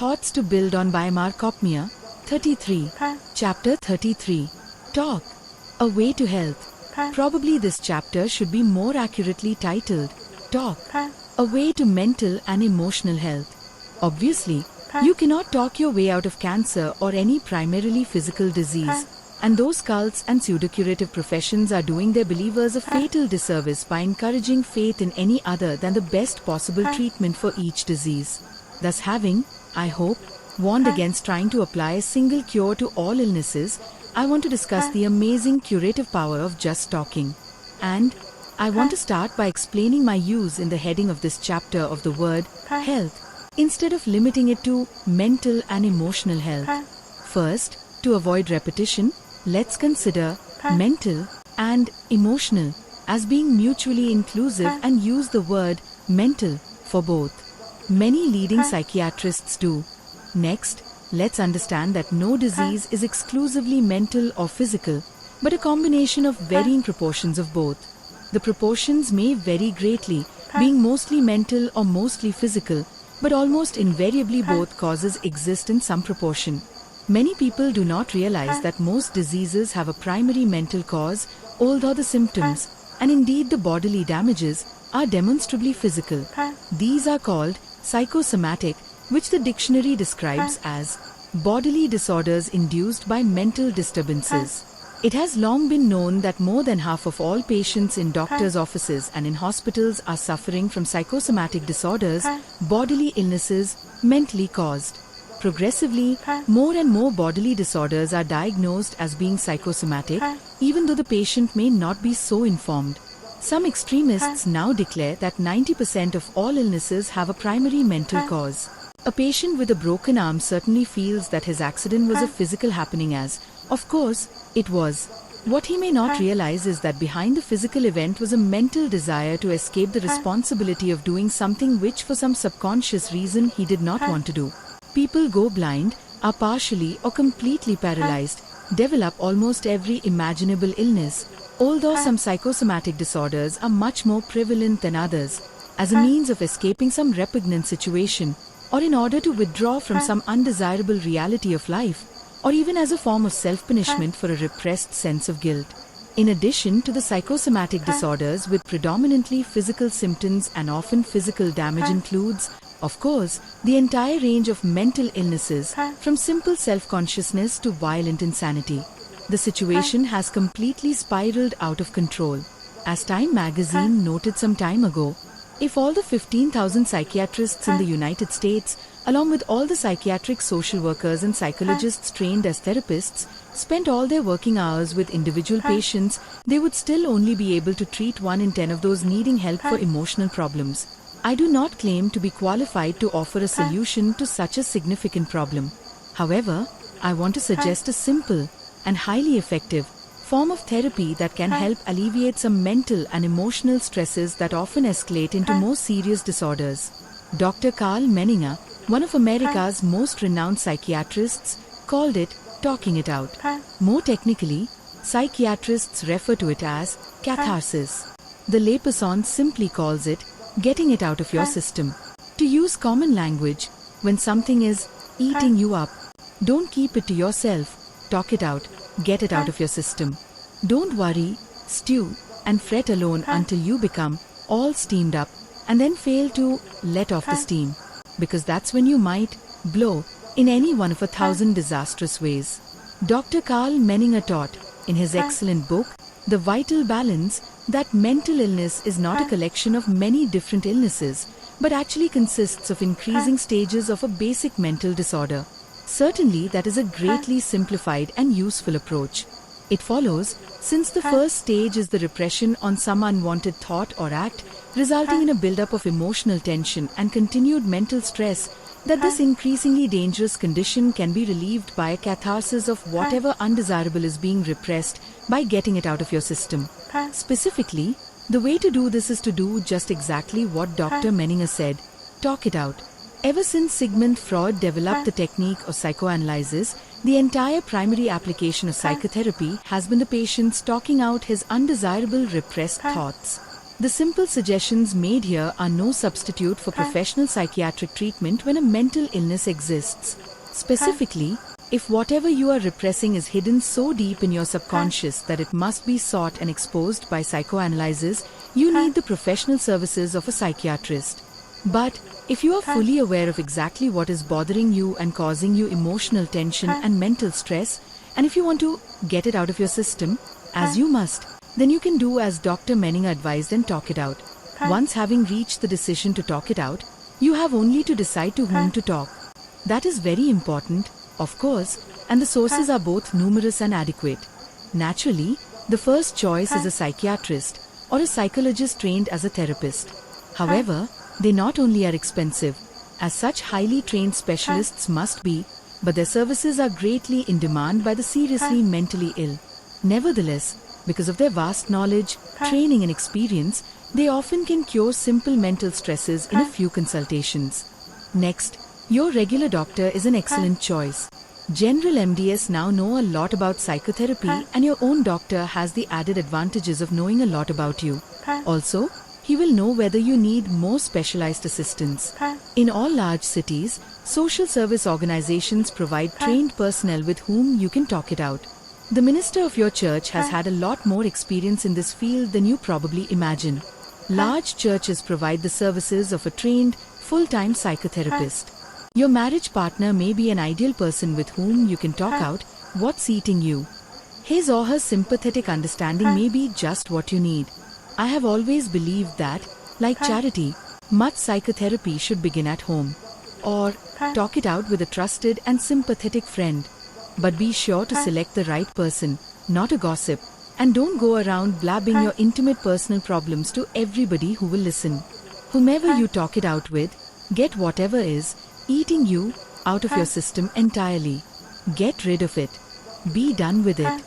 Thoughts to build on by Markopmia, 33. Chapter 33. Talk. A way to health. Probably this chapter should be more accurately titled, Talk. A way to mental and emotional health. Obviously, you cannot talk your way out of cancer or any primarily physical disease. And those cults and pseudo-curative professions are doing their believers a fatal disservice by encouraging faith in any other than the best possible treatment for each disease. Thus having, I hope, warned against trying to apply a single cure to all illnesses, I want to discuss the amazing curative power of just talking. And I want to start by explaining my use in the heading of this chapter of the word health, instead of limiting it to mental and emotional health. First, to avoid repetition, let's consider mental and emotional as being mutually inclusive and use the word mental for both. Many leading psychiatrists do. Next, let's understand that no disease is exclusively mental or physical, but a combination of varying proportions of both. The proportions may vary greatly, being mostly mental or mostly physical, but almost invariably both causes exist in some proportion. Many people do not realize that most diseases have a primary mental cause, although the symptoms, and indeed the bodily damages, are demonstrably physical. These are called psychosomatic, which the dictionary describes as bodily disorders induced by mental disturbances. It has long been known that more than half of all patients in doctors' offices and in hospitals are suffering from psychosomatic disorders, bodily illnesses, mentally caused. Progressively, more and more bodily disorders are diagnosed as being psychosomatic, even though the patient may not be so informed. Some extremists now declare that 90% of all illnesses have a primary mental cause. A patient with a broken arm certainly feels that his accident was a physical happening as, of course, it was. What he may not realize is that behind the physical event was a mental desire to escape the responsibility of doing something which for some subconscious reason he did not want to do. People go blind, are partially or completely paralyzed, develop almost every imaginable illness, although some psychosomatic disorders are much more prevalent than others, as a means of escaping some repugnant situation, or in order to withdraw from some undesirable reality of life, or even as a form of self-punishment for a repressed sense of guilt. In addition to the psychosomatic disorders with predominantly physical symptoms and often physical damage includes, of course, the entire range of mental illnesses, from simple self-consciousness to violent insanity. The situation has completely spiraled out of control. As Time magazine noted some time ago, if all the 15,000 psychiatrists in the United States, along with all the psychiatric social workers and psychologists trained as therapists, spent all their working hours with individual patients, they would still only be able to treat 1 in 10 of those needing help for emotional problems. I do not claim to be qualified to offer a solution to such a significant problem. However, I want to suggest a simple and highly effective form of therapy that can help alleviate some mental and emotional stresses that often escalate into more serious disorders. Dr. Carl Menninger, one of America's most renowned psychiatrists, called it talking it out. More technically, psychiatrists refer to it as catharsis. The layperson simply calls it getting it out of your system. To use common language, when something is eating you up, don't keep it to yourself, talk it out, get it out of your system. Don't worry, stew, and fret alone until you become all steamed up and then fail to let off the steam, because that's when you might blow in any one of 1,000 disastrous ways. Dr. Carl Menninger taught, in his excellent book, The Vital Balance, that mental illness is not a collection of many different illnesses, but actually consists of increasing stages of a basic mental disorder. Certainly, that is a greatly simplified and useful approach. It follows, since the first stage is the repression on some unwanted thought or act, resulting in a buildup of emotional tension and continued mental stress, that this increasingly dangerous condition can be relieved by a catharsis of whatever undesirable is being repressed by getting it out of your system. Specifically, the way to do this is to do just exactly what Dr. Menninger said, talk it out. Ever since Sigmund Freud developed the technique of psychoanalysis, the entire primary application of psychotherapy has been the patient's talking out his undesirable repressed thoughts. The simple suggestions made here are no substitute for professional psychiatric treatment when a mental illness exists. Specifically, if whatever you are repressing is hidden so deep in your subconscious that it must be sought and exposed by psychoanalyzers, you need the professional services of a psychiatrist. But if you are fully aware of exactly what is bothering you and causing you emotional tension and mental stress, and if you want to get it out of your system, as you must, then you can do as Dr. Menninger advised and talk it out. Once having reached the decision to talk it out, you have only to decide to whom to talk. That is very important, of course, and the sources are both numerous and adequate. Naturally, the first choice is a psychiatrist or a psychologist trained as a therapist. However, they not only are expensive, as such highly trained specialists must be, but their services are greatly in demand by the seriously mentally ill. Nevertheless, because of their vast knowledge, training and experience, they often can cure simple mental stresses in a few consultations. Next, your regular doctor is an excellent choice. General MDs now know a lot about psychotherapy, and your own doctor has the added advantages of knowing a lot about you. Also, he will know whether you need more specialized assistance. In all large cities, social service organizations provide trained personnel with whom you can talk it out. The minister of your church has had a lot more experience in this field than you probably imagine. Large churches provide the services of a trained, full-time psychotherapist. Your marriage partner may be an ideal person with whom you can talk out what's eating you. His or her sympathetic understanding may be just what you need. I have always believed that, like charity, much psychotherapy should begin at home. Or, talk it out with a trusted and sympathetic friend. But be sure to select the right person, not a gossip, and don't go around blabbing your intimate personal problems to everybody who will listen. Whomever you talk it out with, get whatever is eating you out of your system entirely. Get rid of it. Be done with it.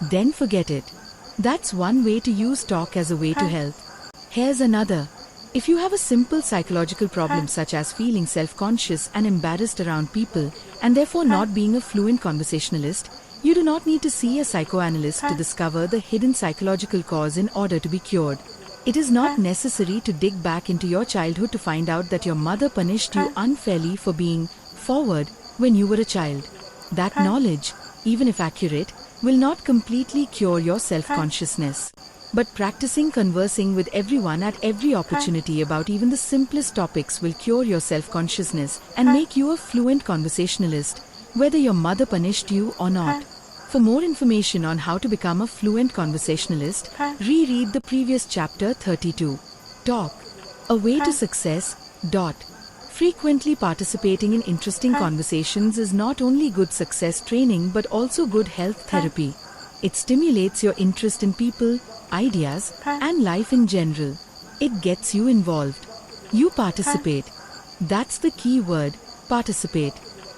Then forget it. That's one way to use talk as a way to health. Here's another. If you have a simple psychological problem such as feeling self-conscious and embarrassed around people, and therefore not being a fluent conversationalist, you do not need to see a psychoanalyst to discover the hidden psychological cause in order to be cured. It is not necessary to dig back into your childhood to find out that your mother punished you unfairly for being forward when you were a child. That knowledge, even if accurate, will not completely cure your self-consciousness. But practicing conversing with everyone at every opportunity about even the simplest topics will cure your self-consciousness and make you a fluent conversationalist, whether your mother punished you or not. For more information on how to become a fluent conversationalist, reread the previous chapter 32. Talk. A way to success. Frequently participating in interesting conversations is not only good success training but also good health therapy. It stimulates your interest in people, ideas, and life in general. It gets you involved. You participate. That's the key word, participate.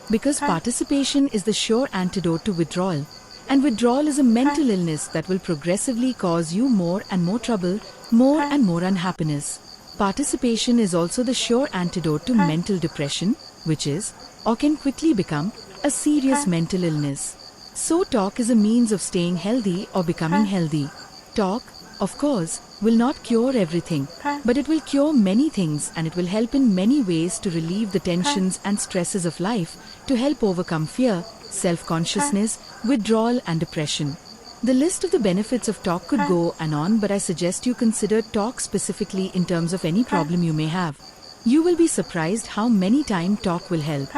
Because participation is the sure antidote to withdrawal. And withdrawal is a mental illness that will progressively cause you more and more trouble, more and more unhappiness. Participation is also the sure antidote to mental depression, which is, or can quickly become, a serious mental illness. So talk is a means of staying healthy or becoming healthy. Talk, of course, will not cure everything, but it will cure many things, and it will help in many ways to relieve the tensions and stresses of life, to help overcome fear, self-consciousness, withdrawal and depression. The list of the benefits of talk could go on, but I suggest you consider talk specifically in terms of any problem you may have. You will be surprised how many times talk will help.